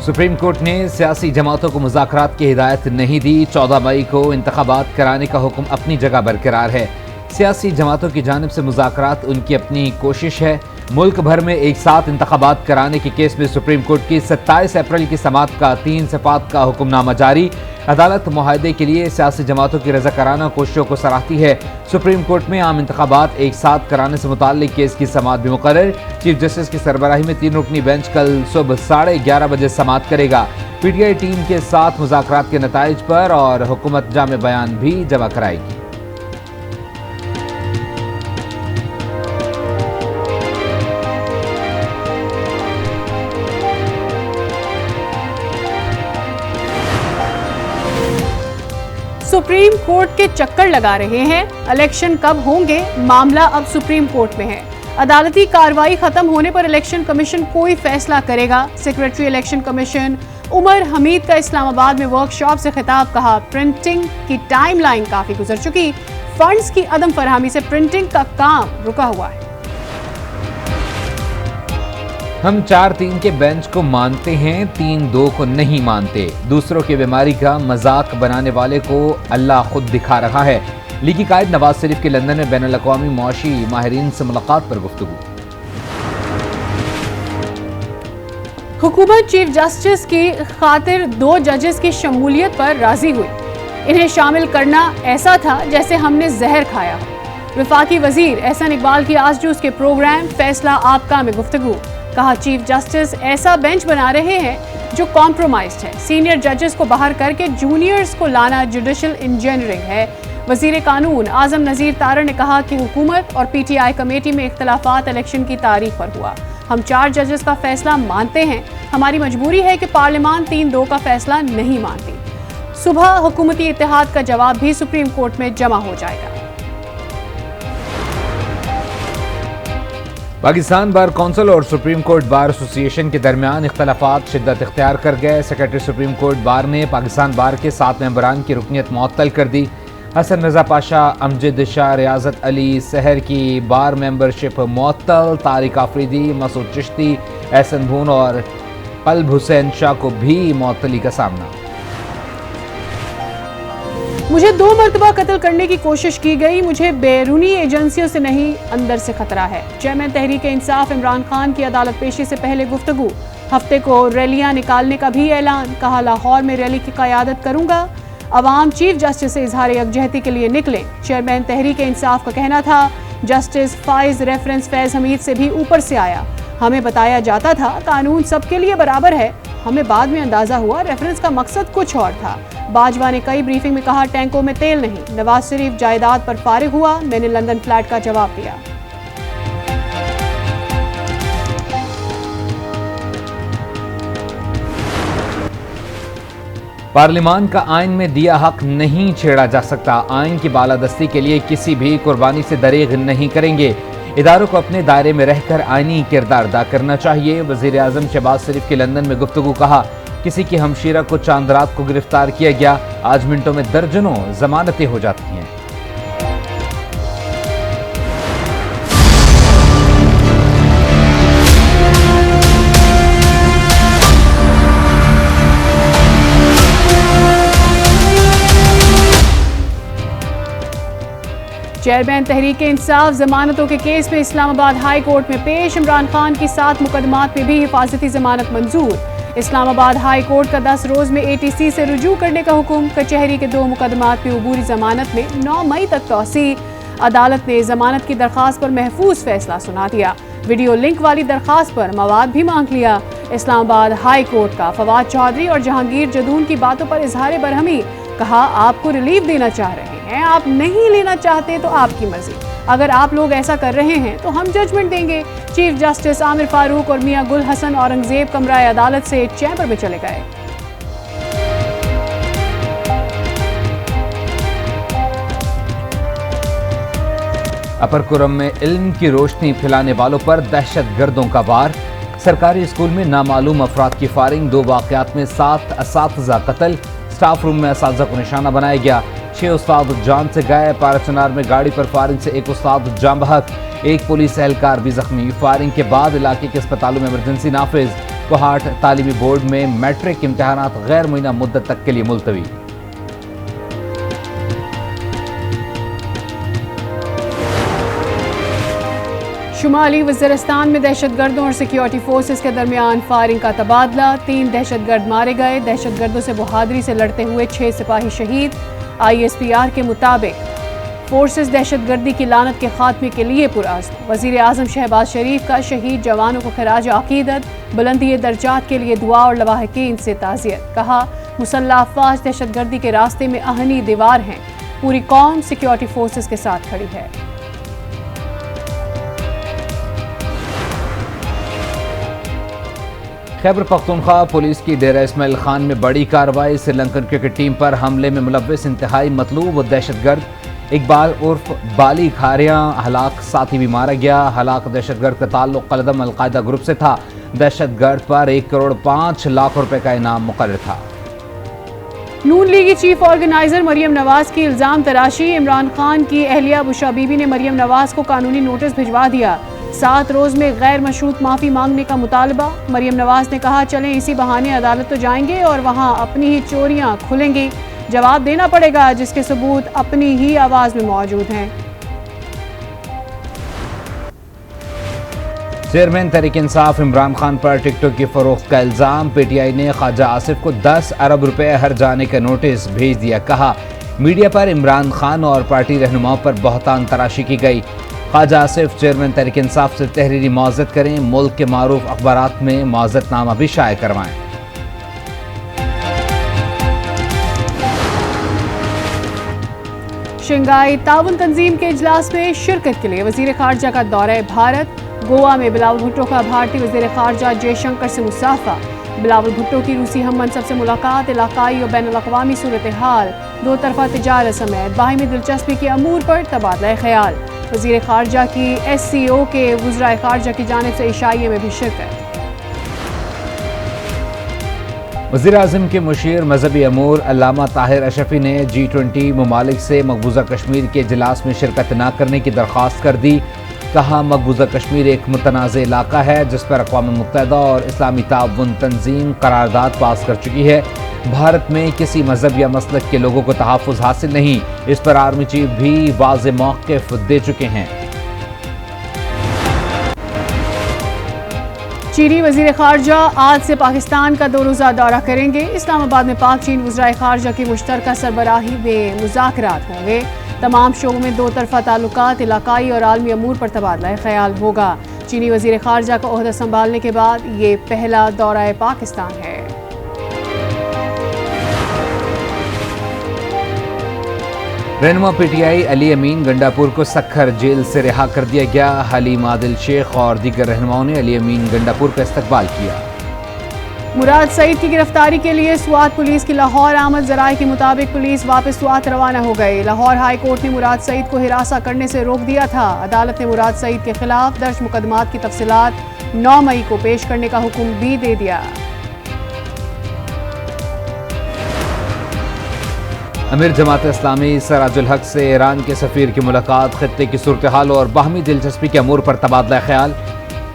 Supreme court ने सियासी जमातों को मुज़ाकरात की हिदायत नहीं दी। 14 मई को इंतखाबात कराने का हुक्म अपनी जगह बरकरार है। सियासी जमातों की जानिब से मुज़ाकरात उनकी अपनी कोशिश है। मुल्क भर में एक साथ इंतखाबात कराने के केस में सुप्रीम कोर्ट की 27 अप्रैल की समाअत का 3 सफ़ात का हुक्मनामा जारी। अदालत मुआहदे के लिए सियासी जमातों की रज़ाकाराना कोशिशों को सराहती है। सुप्रीम कोर्ट में आम इंतखाबात एक साथ कराने से मुताल्लिक केस की समाअत भी मुकर्रर। चीफ जस्टिस की सरबराही में 3 रुकनी बेंच कल सुबह 11:30 बजे समाअत करेगा। पीटीआई टीम के साथ मुज़ाकरात के नताइज पर और हुकूमत जामे बयान भी जमा कराएगी। सुप्रीम कोर्ट के चक्कर लगा रहे हैं। इलेक्शन कब होंगे, मामला अब सुप्रीम कोर्ट में है। अदालती कार्रवाई खत्म होने पर इलेक्शन कमीशन कोई फैसला करेगा। Secretary election commission Umar Hameed का इस्लामाबाद में वर्कशॉप से खिताब। कहा, प्रिंटिंग की टाइमलाइन काफी गुजर चुकी, फंड्स की अदम फरहमी से प्रिंटिंग का काम रुका हुआ है। हम 4-3 के बेंच को मानते हैं, 3-2 को नहीं मानते। दूसरों की बीमारी का मजाक बनाने वाले को अल्लाह खुद दिखा रहा है। लीगी कायद नवाज शरीफ की लंदन में बैनुल अक़वामी मुआशी माहिरीन से मुलाकात पर गुफ्तगू। हुकूमत चीफ जस्टिस की खातिर 2 जजेस की शमूलियत पर राजी हुई। इन्हें शामिल करना ऐसा था जैसे हमने जहर खाया हो। वफाकी वजीर एहसन इकबाल की आज न्यूज़ के प्रोग्राम फैसला आपका में गुफ्तगू। कहा, चीफ जस्टिस ऐसा बेंच बना रहे हैं जो कॉम्प्रोमाइज्ड है। सीनियर जजेस को बाहर करके जूनियर्स को लाना जुडिशल इंजीनियरिंग है। वजीर कानून आजम नज़ीर तारड़ ने कहा कि हुकूमत और पीटीआई कमेटी में इख्तलाफात इलेक्शन की तारीख पर हुआ। हम 4 जजेस का फैसला मानते हैं। हमारी मजबूरी है कि पार्लियामान 3-2 का फैसला नहीं मानती। सुबह हुकूमती इत्तेहाद का जवाब भी सुप्रीम कोर्ट में जमा हो जाएगा। पाकिस्तान बार कौंसिल और सुप्रीम कोर्ट बार एसोसिएशन के दरमियान इख्तलाफात शिद्दत इख्तियार कर गए। सेक्रेटरी सुप्रीम कोर्ट बार ने पाकिस्तान बार के 7 मेंबरान की रुकनीत मुअत्तल कर दी। हसन रजा पाशा, अमजद शाह, रियाजत अली सहर की बार मेंबरशिप मुअत्तल। तारिक आफरीदी, मसूद चिश्ती, एहसन भून और कल्ब हुसैन शाह को भी मुअत्तली का सामना। मुझे 2 मरतबा कत्ल करने की कोशिश की गई। मुझे बैरूनी एजेंसियों से नहीं, अंदर से खतरा है। चेयरमैन तहरीक इंसाफ इमरान खान की अदालत पेशी से पहले गुफ्तगू। हफ्ते को रैलियां निकालने का भी ऐलान। कहा, लाहौर में रैली की क़यादत करूंगा। अवाम चीफ जस्टिस से इजहार यकजहती के लिए निकले। चेयरमैन तहरीक इंसाफ का कहना था, जस्टिस फाइज रेफरेंस फैज हमीद से भी ऊपर से आया। हमें बताया जाता था कानून सबके लिए बराबर है। हमें बाद में अंदाजा हुआ रेफरेंस का मकसद कुछ और था। बाजवा ने कई ब्रीफिंग में कहा, टैंकों में तेल नहीं। नवाज शरीफ जायदाद पर फारिग हुआ। मैंने लंदन फ्लैट का जवाब दिया। पार्लियामान का आइन में दिया हक नहीं छेड़ा जा सकता। आइन की बालादस्ती के लिए किसी भी कुर्बानी से दरेग नहीं करेंगे। इदारों को अपने दायरे में रहकर आइनी किरदार अदा करना चाहिए। वजीर आजम शहबाज शरीफ की लंदन में गुफ्तगू। कहा, किसी की हमशीरा को चांद रात को गिरफ्तार किया गया, आज मिनटों में दर्जनों जमानतें हो जाती हैं। चेयरमैन तहरीक इंसाफ जमानतों के केस में इस्लामाबाद हाई कोर्ट में पेश। इमरान खान की 7 मुकदमात में भी हिफाजती जमानत मंजूर। इस्लामाबाद हाई कोर्ट का 10 रोज में एटीसी से रुजू करने का हुक्म। कचहरी के 2 मुकदमात में अबूरी जमानत में 9 मई तक तौसी। अदालत ने जमानत की दरखास्त पर महफूज फैसला सुना दिया। वीडियो लिंक वाली दरखास्त पर मवाद भी मांग लिया। इस्लामाबाद हाई कोर्ट का फवाद चौधरी और जहांगीर जदून की बातों पर इजहार बरहमी। कहा, आपको रिलीफ देना चाह रहे हैं, आप नहीं लेना चाहते तो आपकी मर्जी। अगर आप लोग ऐसा कर रहे हैं तो हम जजमेंट देंगे। चीफ जस्टिस आमिर फारूक और मियां गुल हसन औरंगजेब कमरा अदालत से चैम्बर में चले गए। अपर कुरम में इल्म की रोशनी फैलाने वालों पर दहशतगर्दों का वार। सरकारी स्कूल में नामालूम अफराद की फायरिंग। 2 वाकयात में 7 असातिज़ा कत्ल। स्टाफ रूम में असातिज़ा को निशाना बनाया गया। 6 उस्ताद जान से गए। पाराचनार में गाड़ी पर फायरिंग से 1 उस्ताद जाम बहक। 1 पुलिस एहलकार भी जख्मी। फायरिंग के बाद इलाके के अस्पतालों में इमरजेंसी नाफिज। कोहाट तालीमी बोर्ड में मैट्रिक इम्तहानात गैर मुय्यना मुद्दत तक के लिए मुलतवी। शुमाली वज़ीरिस्तान में दहशतगर्दों और सिक्योरिटी फोर्सेस के दरमियान फायरिंग का तबादला, 3 दहशतगर्द मारे गए। दहशतगर्दों से बहादुरी से लड़ते हुए 6 सिपाही शहीद। ISPR के मुताबिक फोर्सेस दहशतगर्दी की लानत के खात्मे के लिए पुरअज़्म। वज़ीर आज़म शहबाज शरीफ का शहीद जवानों को खराज अक़ीदत, बुलंदी दर्जात के लिए दुआ और लवाहिकीन से ताज़ियत। कहा, मुसल्लह अफ़वाज दहशतगर्दी के रास्ते में अहनी दीवार हैं, पूरी कौम सिक्योरिटी फोर्सेस के साथ खड़ी है। खैबर पख्तूनख्वा पुलिस की डेरा इस्माइल खान में बड़ी कार्रवाई। श्रीलंकन क्रिकेट टीम पर हमले में मुलव्विस इंतहाई मतलूब दहशतगर्द इकबाल उर्फ बाली खारियां हलाक, साथी भी मारा गया। हलाक दहशतगर्द का ताल्लुक कलदम अलकायदा ग्रुप से था। दहशतगर्द पर 1 करोड़ 5 लाख रुपए का इनाम मुकर्रर था। नून लीगी चीफ ऑर्गेनाइजर मरियम नवाज की इल्जाम तराशी। इमरान खान की अहलिया बुशरा बीबी ने मरियम नवाज को कानूनी नोटिस भिजवा दिया। 7 रोज में गैर मशरूत माफी मांगने का मुतालबा। मरियम नवाज ने कहा, चलें इसी बहाने अदालत तो जाएंगे और वहां अपनी ही चोरियां खुलेंगी, जवाब देना पड़ेगा जिसके सबूत अपनी ही आवाज में मौजूद हैं। चेयरमैन तहरीक इंसाफ इमरान खान पर टिकटॉक की फरोख्त का इल्जाम। PTI ने ख्वाजा आसिफ को 10 अरब रुपए हर जाने का नोटिस भेज दिया। कहा, मीडिया पर इमरान खान और पार्टी रहनुमाओं पर बहतान तराशी की गई। ख्वाजा आसिफ चेयरमैन तहरीक इंसाफ से तहरीरी मुआवजत करें, मुल्क के मारूफ अखबारात में मुआवजतनामा भी शाये करवाएं। शंघाई ताउन तंजीम के इजलास में शिरकत के लिए वजीर खारजा का दौरा भारत। गोवा में बिलावल भुट्टो का भारतीय वजीर खारजा जयशंकर से मुसाफा। बिलावल भुट्टो की रूसी हम मनसब से मुलाकात, इलाकाई और बैन अल-अक़वामी सूरत हाल, 2 तरफ़ा तिजारत समेत बाहिमी दिलचस्पी के अमूर पर तबादला ख्याल। वज़ीर ख़ारजा की SCO के वज़राए ख़ारजा की जानिब से इशाइये में भी शिरकत। वज़ीर आज़म के मुशीर मजहबी अमूर अल्लामा ताहिर अशरफी ने G20 ममालिक से मकबूजा कश्मीर के इजलास में शिरकत न करने की दरख्वास्त कर दी। कहा, मकबूजा कश्मीर एक मुतनाज़ इलाका है जिस पर अक़वाम मुत्तहिदा और इस्लामी ताउन तंजीम करारदाद पास कर चुकी है। भारत में किसी मजहब या मसलक के लोगों को तहफ़्फ़ुज़ हासिल नहीं, इस पर आर्मी चीफ भी वाज़े मौक़िफ़ दे चुके हैं। चीनी वज़ीर ख़ारजा आज से पाकिस्तान का 2 रोज़ा दौरा करेंगे। इस्लामाबाद में पाक चीन वज़राए ख़ारजा की मुश्तरका सरबराही में मुज़ाकरात होंगे। तमाम शोबों में 2 तरफ़ा ताल्लुकात, इलाकाई और आलमी अमूर पर तबादला ख्याल होगा। चीनी वज़ीर ख़ारजा का ओहदा संभालने के बाद ये पहला दौरा पाकिस्तान है। रहनुमा PTI अली अमीन गंडापुर को सक्खर जेल से रिहा कर दिया गया। हलीम आदिल शेख और दीगर रहनुमाओं ने अली अमीन गंडापुर का इस्तकबाल किया। मुराद सईद की गिरफ्तारी के लिए स्वात पुलिस की लाहौर आमद। ज़राए के मुताबिक पुलिस वापस स्वात रवाना हो गई। लाहौर हाई कोर्ट ने मुराद सईद को हिरासा करने से रोक दिया था। अदालत ने मुराद सईद के खिलाफ दर्ज मुकदमात की तफसीलात 9 मई को पेश करने का हुक्म भी दे दिया। अमीर जमात इस्लामी सराजुल हक से ईरान के सफ़ीर की मुलाकात, खित्ते की सूरत हाल और बाहमी दिलचस्पी के अमूर पर तबादला ख्याल।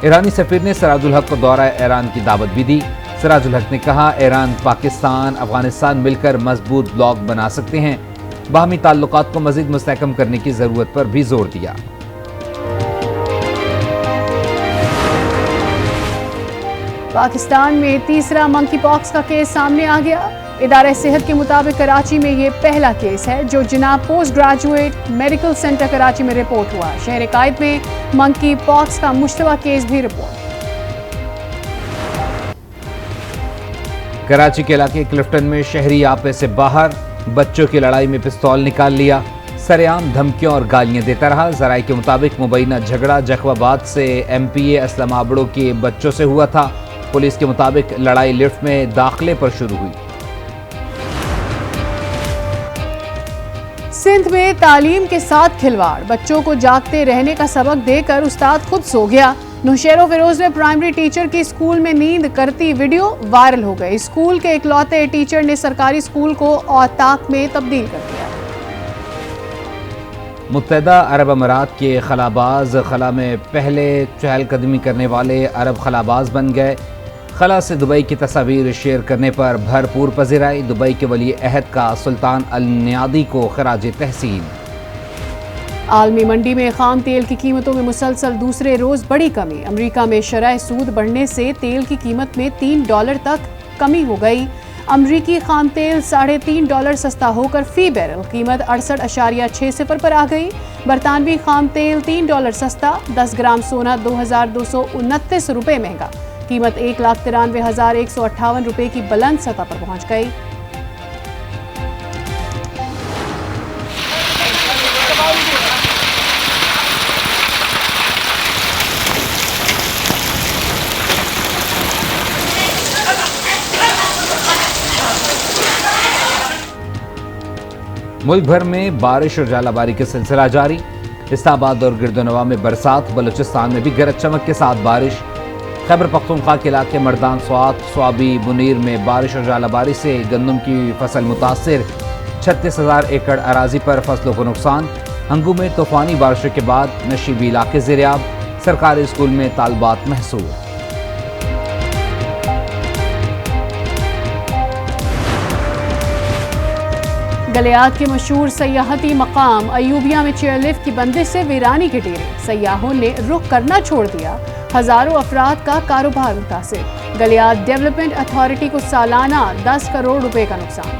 ईरानी सफ़ीर ने सराजुल हक को दौरा ईरान की दावत भी दी। सराजुल हक ने कहा, ईरान, पाकिस्तान, अफगानिस्तान मिलकर मजबूत ब्लॉक बना सकते हैं। बाहमी ताल्लुकात को मज़ीद मुस्तहकम करने की ज़रूरत पर भी जोर दिया। पाकिस्तान में तीसरा मंकी पॉक्स का केस सामने आ गया। इदारा सेहत के मुताबिक कराची में ये पहला केस है जो जनाब post graduate medical centre Karachi में रिपोर्ट हुआ। शहर कायद में मंकी पॉक्स का मुश्तबा केस भी रिपोर्ट। कराची के इलाके क्लिफ्टन में शहरी आपे से बाहर, बच्चों की लड़ाई में पिस्तौल निकाल लिया, सरेआम धमकियों और गालियां देता रहा। ज़राए के मुताबिक मुबैना झगड़ा जखवाबाद से MPA असलम आबड़ो के बच्चों से हुआ था। पुलिस के मुताबिक लड़ाई लिफ्ट में दाखिले पर शुरू हुई। सिंध में तालीम के साथ खिलवाड़, बच्चों को जागते रहने का सबक देकर उस्ताद खुद सो गया। नौशेरो फिरोज में प्राइमरी टीचर की स्कूल में नींद करती वीडियो वायरल हो गई। स्कूल के इकलौते टीचर ने सरकारी स्कूल को औताक में तब्दील कर दिया। मुत्तहिदा अरब अमारात के खलाबाज खला में पहले चहलकदमी करने वाले अरब खलाबाज बन गए। खला से दुबई की तस्वीर शेयर करने पर भरपूर पजीराई। दुबई के वली अहद का सुल्तान अल न्यादी को खराज तहसीन। आलमी मंडी में खाम तेल की कीमतों में मुसलसल दूसरे रोज बड़ी कमी। अमेरिका में शरह सूद बढ़ने से तेल की कीमत में $3 तक कमी हो गई। अमरीकी खाम तेल $3.5 सस्ता होकर फी बैरल कीमत 68.6 सिफर पर आ गई। बरतानवी खाम तेल $3 सस्ता। 10 ग्राम सोना 2,229 रुपये महंगा। कीमत 1,93,158 रुपये की बुलंद सतह पर पहुंच गई। मुल्क भर में बारिश और जालाबारी का सिलसिला जारी। इस्लामाबाद और गिरदोनवा में बरसात। बलूचिस्तान में भी गरज चमक के साथ बारिश। खैबर पख्तूनख्वा के इलाके मर्दान स्वात स्वाबी मुनीर में बारिश और जालाबारी से गंदम की फसल मुतासिर। 36,000 एकड़ अराजी पर फसलों को नुकसान। हंगू में तूफानी बारिशों के बाद नशीबी इलाके ज़ेर-ए-आब। सरकारी स्कूल में तालबात महसूर। गलियात के मशहूर सयाहती मकाम अयूबिया में चेयरलिफ्ट की बंदिश से वीरानी के डेरे। सयाहों ने रुख करना छोड़ दिया। हजारों अफराद का कारोबार मुतासिर। गलियात डेवलपमेंट अथॉरिटी को सालाना 10 करोड़ रुपए का नुकसान।